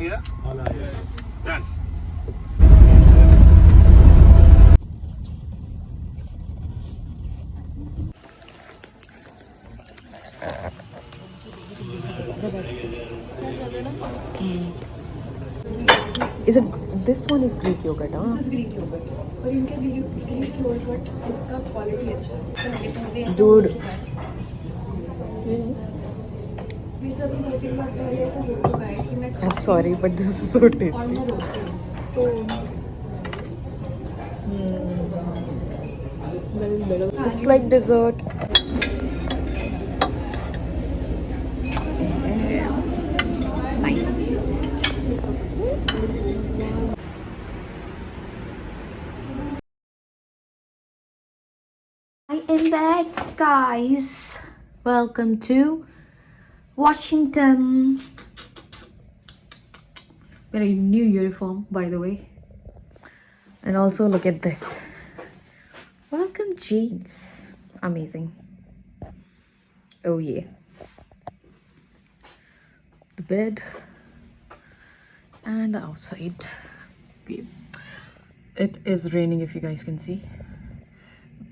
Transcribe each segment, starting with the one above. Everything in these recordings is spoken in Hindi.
yeah? Done. Is it this one is Greek yogurt, huh? This is Greek yogurt और इनका ग्रीक योगर्ट इसका क्वालिटी अच्छा है पहले ऐसा Dude. हो चुका है पिज्जा भी 2-3 बार पहले ऐसा हो चुका है कि मैं I'm sorry, but this is so और tasty. मैं रोकती हूँ तो It's like dessert. I am back, guys. Welcome to Washington. Very new uniform, by the way. And also look at this. Welcome jeans. Amazing. Oh yeah. The bed and the outside view. It is raining, if you guys can see,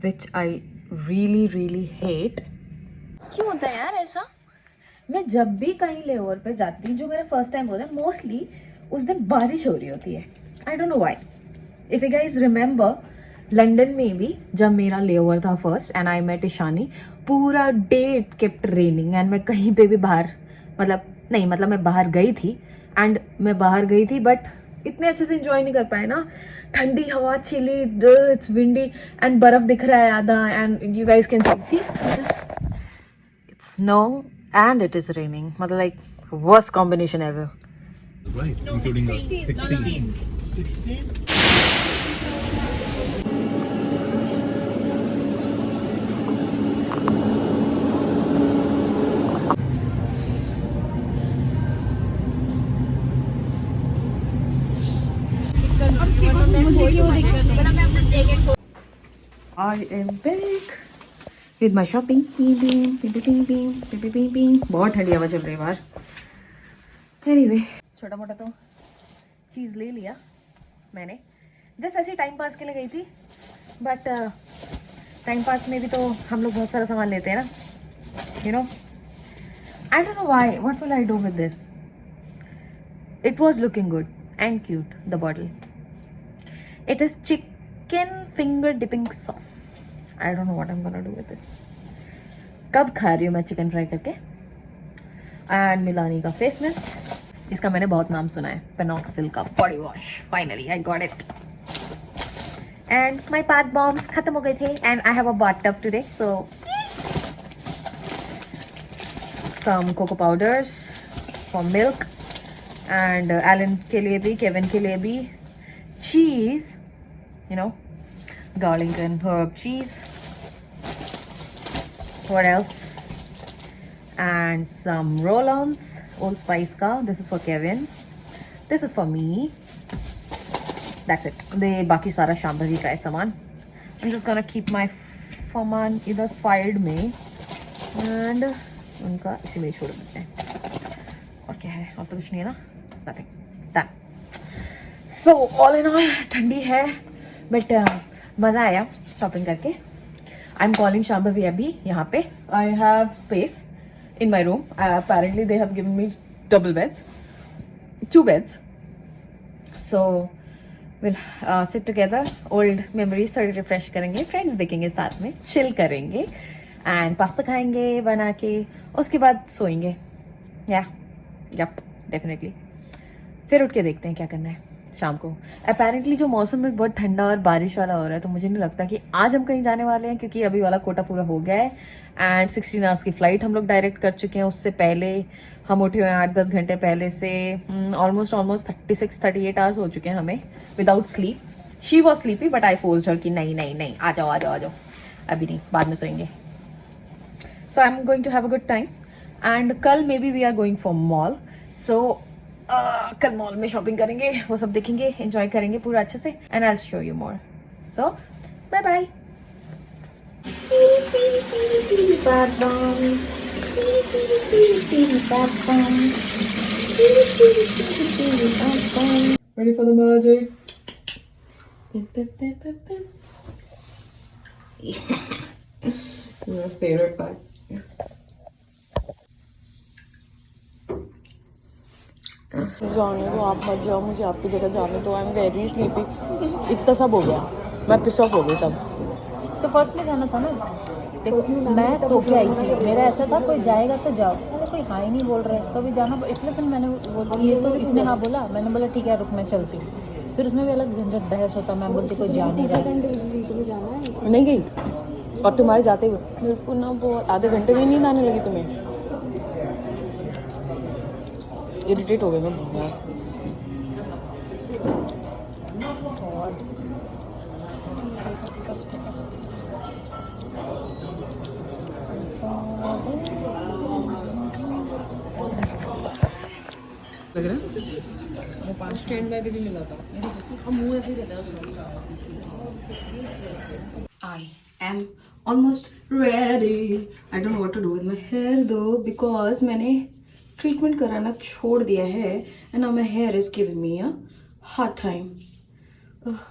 which I really hate. क्यों होता है यार ऐसा? मैं जब भी कहीं लेओवर पे जाती हूँ, जो मेरा फर्स्ट टाइम होता है, मोस्टली उस दिन बारिश हो रही होती है. I don't know why. If you guys remember, London में भी जब मेरा लेओवर था first and I met Ishani, पूरा day it kept raining and मैं कहीं पे भी बाहर, मतलब मैं बाहर गई थी एंड मैं बाहर गई थी बट इतने अच्छे से इंजॉय नहीं कर पाए ना. ठंडी हवा, चिली, इट्स विंडी एंड बर्फ दिख रहा है आधा and you guys can see this. It's snow and it is raining. मतलब like worst combination ever. Right, no, including 16. 16? I am back with my shopping. बहुत ठंडी हवा चल रही है बाहर. Anyway, छोटा मोटा तो चीज़ ले लिया मैंने. जस्ट ऐसे टाइम पास के लिए गई थी, बट टाइम पास में भी तो हम लोग बहुत सारा सामान लेते हैं ना. You know, I don't know why. What will I do with this? It was looking good and cute. The bottle, it is chicken finger dipping sauce. I don't know what I'm gonna do with this. कब खा रही हूँ मैं चिकन फ्राई करके. एंड मिलानी का फेस मिस्ट. इसका मैंने बहुत नाम सुना है. पेनॉक्सिल का body wash. Finally I got it. And my bath bombs खत्म हो गए थे and I have a bath tub today, so some cocoa powders for milk and एलन के लिए भी, केविन के लिए भी. Cheese, you know, garlic and herb cheese. What else? And some roll-ons, Old Spice ka. This is for Kevin. This is for me. That's it. The baki sara shambhavi ka hai saman. I'm just gonna keep my saman idhar side mein and unka isi mein chhod dete hain. और क्या है? और तो कुछ नहीं है ना? Nothing. Done. So all in all ठंडी है बट मज़ा आया शॉपिंग करके. आई एम कॉलिंग शांभवी अभी यहाँ पे. I have space in my room. Apparently they have given me double beds, 2 beds. So will sit together. Old memories थोड़ी रिफ्रेश करेंगे, फ्रेंड्स देखेंगे, साथ में चिल करेंगे एंड पास्ता खाएंगे बना के. उसके बाद सोएंगे. Yup definitely. फिर उठ के देखते हैं क्या करना है शाम को. अपेरेंटली जो मौसम में बहुत ठंडा और बारिश वाला हो रहा है, तो मुझे नहीं लगता कि आज हम कहीं जाने वाले हैं, क्योंकि अभी वाला कोटा पूरा हो गया है एंड 16 आवर्स की फ़्लाइट हम लोग डायरेक्ट कर चुके हैं. उससे पहले हम उठे हुए हैं 8-10 घंटे पहले से. ऑलमोस्ट 36-38 आवर्स हो चुके हैं हमें without sleep. She was sleepy but I forced her कि नहीं आ जाओ अभी नहीं, बाद में सोएंगे. So I am going to have a good time and कल maybe we are going for mall. सो कल मॉल में शॉपिंग करेंगे, वो सब देखेंगे, एंजॉय करेंगे पूरा अच्छे से and I will show you more. So bye bye. Ready for the magic? Your favorite part. जाने दो, आप मत जाओ, मुझे आपकी जगह जाने दो। I am very sleepy. इतना सब हो गया, मैं पिस ऑफ हो गई तब। तो फर्स्ट में जाना था ना। देखो मैं सो के आई थी, मेरा ऐसा था कोई जाएगा तो जाओ, साले कोई हाँ ही नहीं बोल रहे, तो भी जाना, इसलिए फिर मैंने वो ये तो इसने हाँ बोला, मैंने बोला ठीक है रुक मैं चलती। फिर उसमें भी अलग झंझट बहस होता, मैं बोलती कोई जा नहीं रहा, नहीं गई। और तुम्हारे जाते हुए मेरे को ना वो आधे घंटे में नींद आने लगी, तुम्हें इरिटेट हो गई मैं यार। लग रहा है वो 5 स्टैंड में भी मिला था, अब मुंह ऐसे ही रहता है। I am almost ready. I don't know what to do with my hair though because मैंने ट्रीटमेंट कराना छोड़ दिया है and now my hair is giving me a hard time.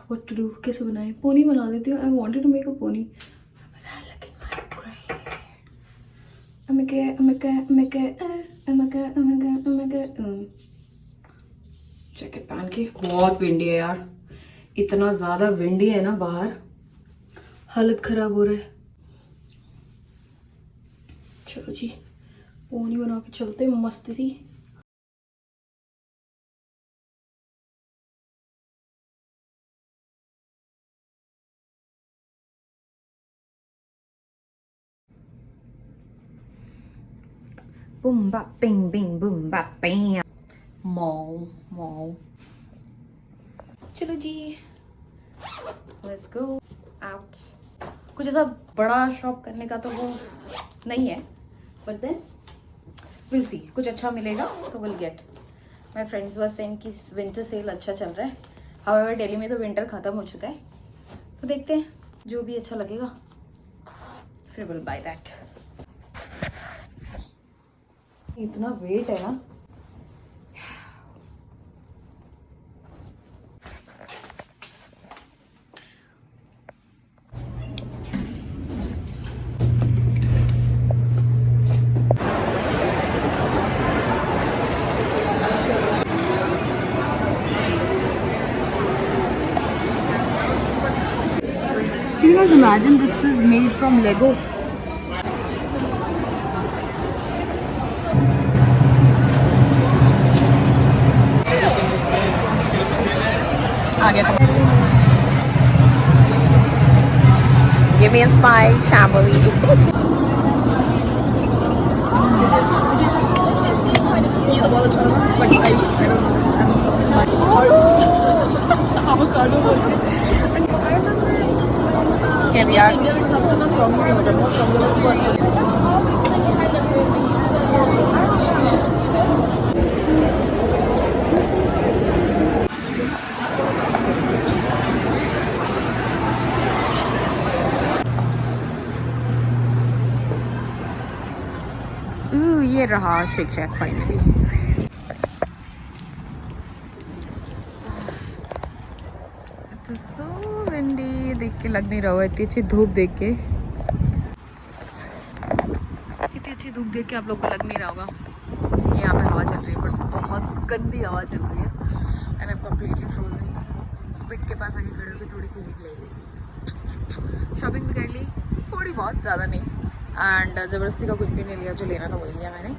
What to do? कैसे बनाए? पोनी बना लेती हूँ. I wanted to make a pony. Look at my braid. Jacket पहन के बहुत विंडी है यार, इतना ज्यादा विंडी है ना बाहर, हालत खराब हो रहा है। चलो जी पोनी बना के चलते मस्त सी। Boom bap bing bing boom bap bam. Mall mall. चलो जी let's go out. कुछ ऐसा बड़ा शॉप करने का तो वो नहीं है, but then we'll see. कुछ अच्छा मिलेगा तो we'll get. My friends were saying कि winter sale अच्छा चल रहा है. However दिल्ली में तो winter खत्म हो चुका है, तो देखते हैं जो भी अच्छा लगेगा फिर we'll buy that. इतना वेट है ना, can you guys imagine this is made from Lego? Give me a smile, Shambhavi. Caviar. ये रहा शेक शैक फाइनली। सो विंडी, देख के लग नहीं रहा हुआ, इतनी अच्छी धूप देख के, इतनी अच्छी धूप देख के आप लोग को लग नहीं रहा होगा कि यहाँ पे हवा चल रही है, बट बहुत गंदी हवा चल रही है and I am completely frozen. Spit के पास आके खड़े होकर थोड़ी सी हीट ले ली, शॉपिंग भी कर ली थोड़ी बहुत, ज़्यादा नहीं, एंड ज़बरदस्ती का कुछ भी नहीं लिया, जो लेना था वही लिया मैंने।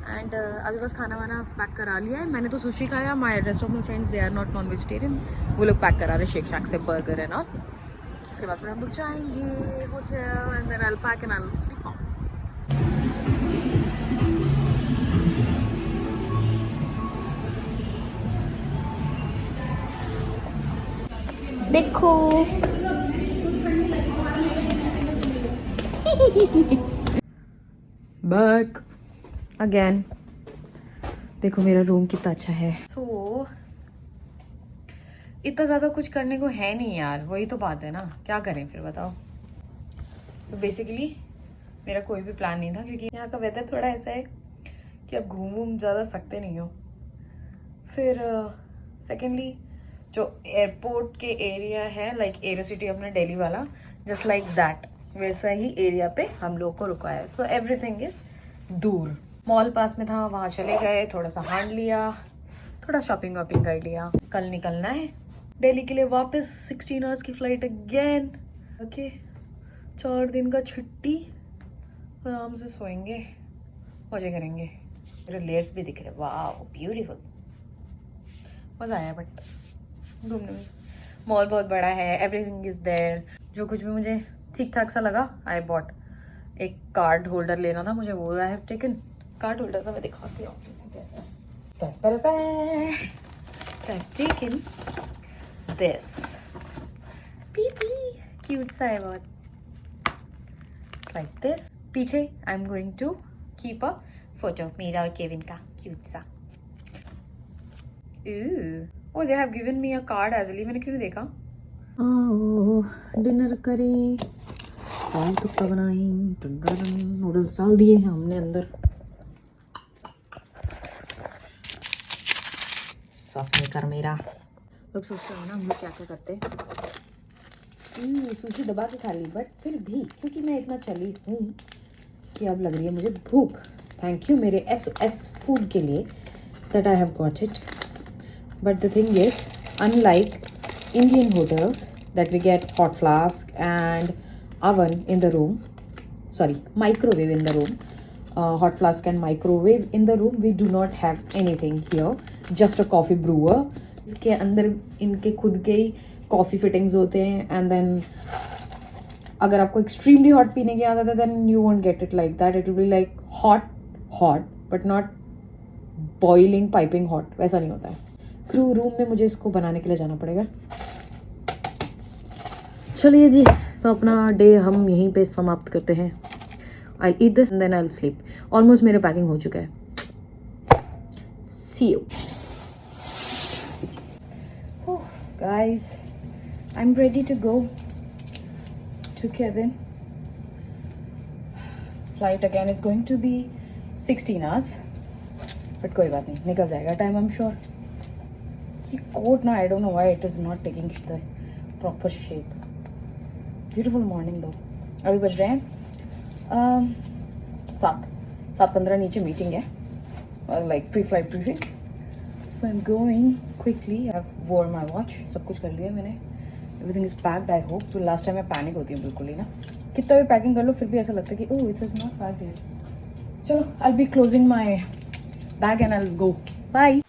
एंड अभी बस खाना वाना पैक करा लिया है मैंने, तो सुशी खाया। My rest of my friends they are not non vegetarian, वो लोग पैक करा रहे शेक शैक से बर्गर एंड ऑल। उसके बाद फिर हम लोग जाएंगे hotel and then I will pack and I will sleep off. देखो बैक अगेन, देखो मेरा रूम कितना अच्छा है। सो इतना ज़्यादा कुछ करने को है नहीं यार, वही तो बात है ना, क्या करें फिर बताओ। तो बेसिकली मेरा कोई भी प्लान नहीं था, क्योंकि यहाँ का वेदर थोड़ा ऐसा है कि आप घूम ज़्यादा सकते नहीं हो। फिर सेकेंडली जो एयरपोर्ट के एरिया है लाइक एरो सिटी अपना दिल्ली वाला, जस्ट लाइक दैट वैसा ही एरिया पे हम लोग को रुका है। सो एवरीथिंग इज दूर। मॉल पास में था, वहाँ चले गए, थोड़ा सा हांड लिया, थोड़ा शॉपिंग वॉपिंग कर लिया। कल निकलना है दिल्ली के लिए वापस, 16 आवर्स की फ्लाइट अगेन। ओके 4 दिन का छुट्टी, आराम से सोएंगे, मजे करेंगे। मेरे लेयर्स भी दिख रहे, वाह ब्यूटीफुल। मज़ा आया बट घूमने में। मॉल बहुत बड़ा है, एवरीथिंग इज़ देयर। जो कुछ भी मुझे ठीक ठाक सा लगा आई बॉट। एक कार्ड होल्डर लेना था मुझे, वो I have taken. Card holder था, मैं दिखाती हूँ टेकन दिस पीपी, क्यूट सा है बहुत, लाइक दिस। पीछे I am going to keep a photo मेरा और केविन का, क्यूट सा। Oh they have given me a card एजली, मैंने क्यों नहीं देखा। डिनर करें, दाल टुकड़ा बनाई, नूडल्स डाल दिए हैं हमने अंदर। साफ नहीं कर मेरा। लोग सोचते हैं ना हम लोग क्या क्या करते। सूजी दबा के खा ली, बट फिर भी क्योंकि मैं इतना चली हूँ कि अब लग रही है मुझे भूख। थैंक यू मेरे SOS फूड के लिए that I have got it. But the thing is unlike Indian hotels that we get hot flask and oven in the room, sorry microwave in the room, hot flask and microwave in the room, we do not have anything here, just a coffee brewer। इसके अंदर इनके खुद के ही कॉफ़ी फिटिंग्स होते हैं एंड देन अगर आपको एक्सट्रीमली हॉट पीने की आदत है then you won't get it like that. It will be like hot but not boiling piping hot, वैसा नहीं होता है। क्रू रूम में मुझे इसको बनाने के लिए जाना पड़ेगा। चलिए जी, तो अपना डे हम यहीं पे समाप्त करते हैं। I eat this and then I will sleep. Almost मेरे पैकिंग हो चुका है। See you guys, I am ready to go to Kevin. Flight again is going to be 16 hours, but कोई बात नहीं, निकल जाएगा टाइम आई एम श्योर। ये कोट ना, I don't know why it is not taking the proper shape. Beautiful morning though. अभी बज रहे हैं 7:15, नीचे मीटिंग है like pre flight briefing. So I am going quickly. I have वोर माई वॉच, सब कुछ कर लिया मैंने। Everything is packed I hope. तो लास्ट टाइम मैं पैनिक होती हूँ बिल्कुल ही ना, कितना भी पैकिंग कर लो फिर भी ऐसा लगता है कि ओह इट्स नॉट पैक्ड। चलो I will be closing my bag and I will go. Bye.